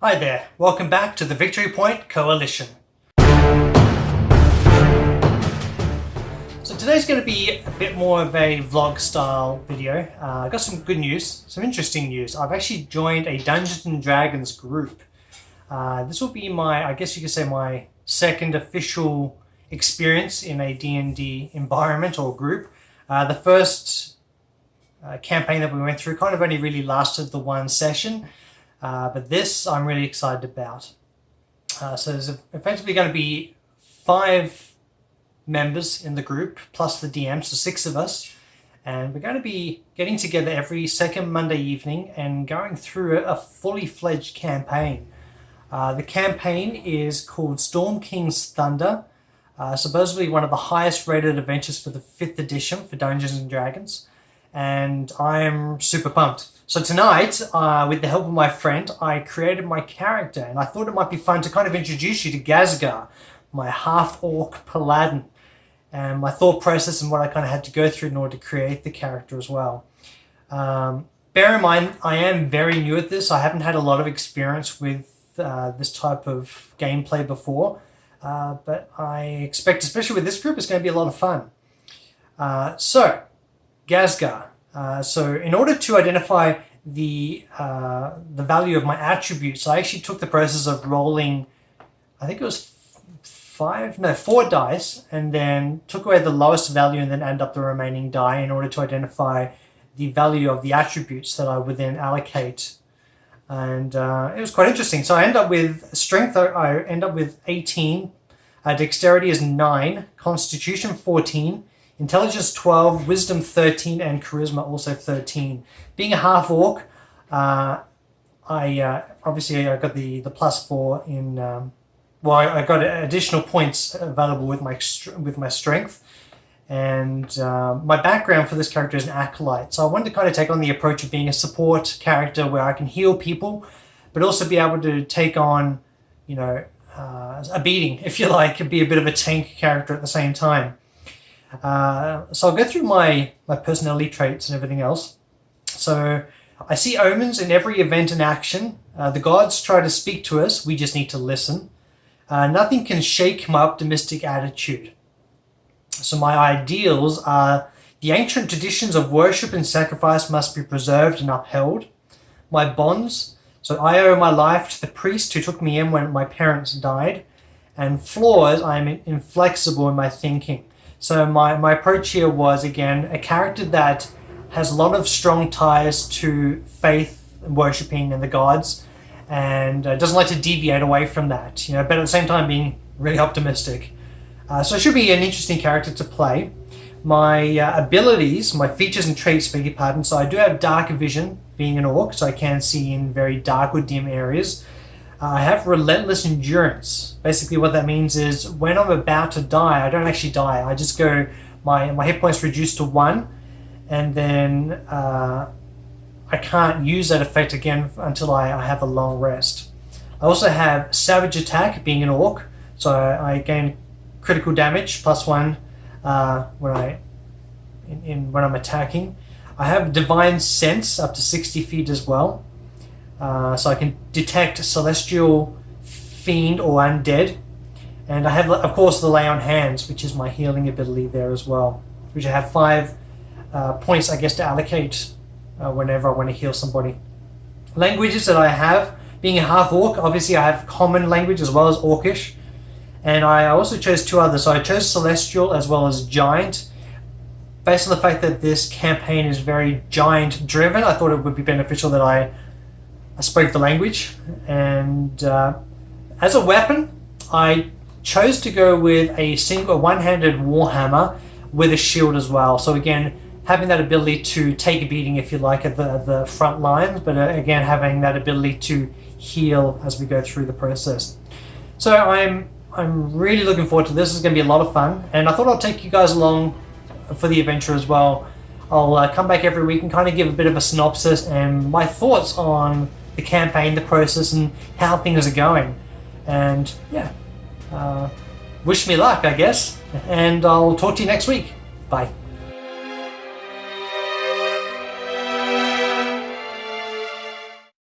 Hi there, welcome back to the Victory Point Coalition. So today's going to be a bit more of a vlog style video. I got some good news, some interesting news. I've actually joined a Dungeons and Dragons group. This will be I guess you could say my second official experience in a D&D environment or group. The first campaign that we went through kind of only really lasted the one session. But this I'm really excited about. So there's effectively going to be 5 members in the group, plus the DM, so 6 of us. And we're going to be getting together every second Monday evening and going through a fully fledged campaign. The campaign is called Storm King's Thunder. Supposedly one of the highest rated adventures for the 5th edition for Dungeons and Dragons. And I'm super pumped. So tonight, with the help of my friend, I created my character, and I thought it might be fun to kind of introduce you to Gazgar, my half-orc paladin, and my thought process and what I kind of had to go through in order to create the character as well. Bear in mind, I am very new at this. I haven't had a lot of experience with this type of gameplay before, but I expect, especially with this group, it's going to be a lot of fun. So, Gazgar. So in order to identify the value of my attributes, I actually took the process of rolling, I think it was 4 dice, and then took away the lowest value and then add up the remaining die in order to identify the value of the attributes that I would then allocate. And it was quite interesting. So I end up with strength, I end up with 18, dexterity is 9, constitution 14, intelligence 12, wisdom 13, and charisma also 13. Being a half-orc, I got the +4 in... I got additional points available with my strength. And my background for this character is an acolyte. So I wanted to kind of take on the approach of being a support character where I can heal people, but also be able to take on, a beating, if you like, and be a bit of a tank character at the same time. So I'll go through my personality traits and everything else. So I see omens in every event and action. The gods try to speak to us. We just need to listen. Nothing can shake my optimistic attitude. So my ideals are the ancient traditions of worship and sacrifice must be preserved and upheld. My bonds. So I owe my life to the priest who took me in when my parents died. And flaws, I am inflexible in my thinking. So my approach here was, again, a character that has a lot of strong ties to faith and worshipping and the gods, and doesn't like to deviate away from that, but at the same time being really optimistic. So it should be an interesting character to play. My abilities, my features and traits, beg your pardon, so I do have dark vision, being an orc, so I can see in very dark or dim areas. I have relentless endurance. Basically what that means is when I'm about to die, I don't actually die. I just go, my hit points reduce to 1, and then I can't use that effect again until I have a long rest. I also have savage attack, being an orc, so I gain critical damage +1 when I'm attacking. I have divine sense up to 60 feet as well. So I can detect celestial, fiend, or undead. And I have, of course, the lay on hands, which is my healing ability there as well, which I have 5 points, I guess, to allocate whenever I want to heal somebody. Languages that I have, being a half-orc, obviously I have common language as well as orcish. And I also chose 2 others. So I chose celestial as well as giant. Based on the fact that this campaign is very giant-driven, I thought it would be beneficial that I spoke the language. And as a weapon, I chose to go with a one-handed warhammer with a shield as well. So again, having that ability to take a beating, if you like, at the front lines, but again, having that ability to heal as we go through the process. So I'm really looking forward to this. This is going to be a lot of fun, and I thought I'll take you guys along for the adventure as well. I'll come back every week and kind of give a bit of a synopsis and my thoughts on the campaign, the process, and how things are going. And yeah, wish me luck, I guess, and I'll talk to you next week. Bye.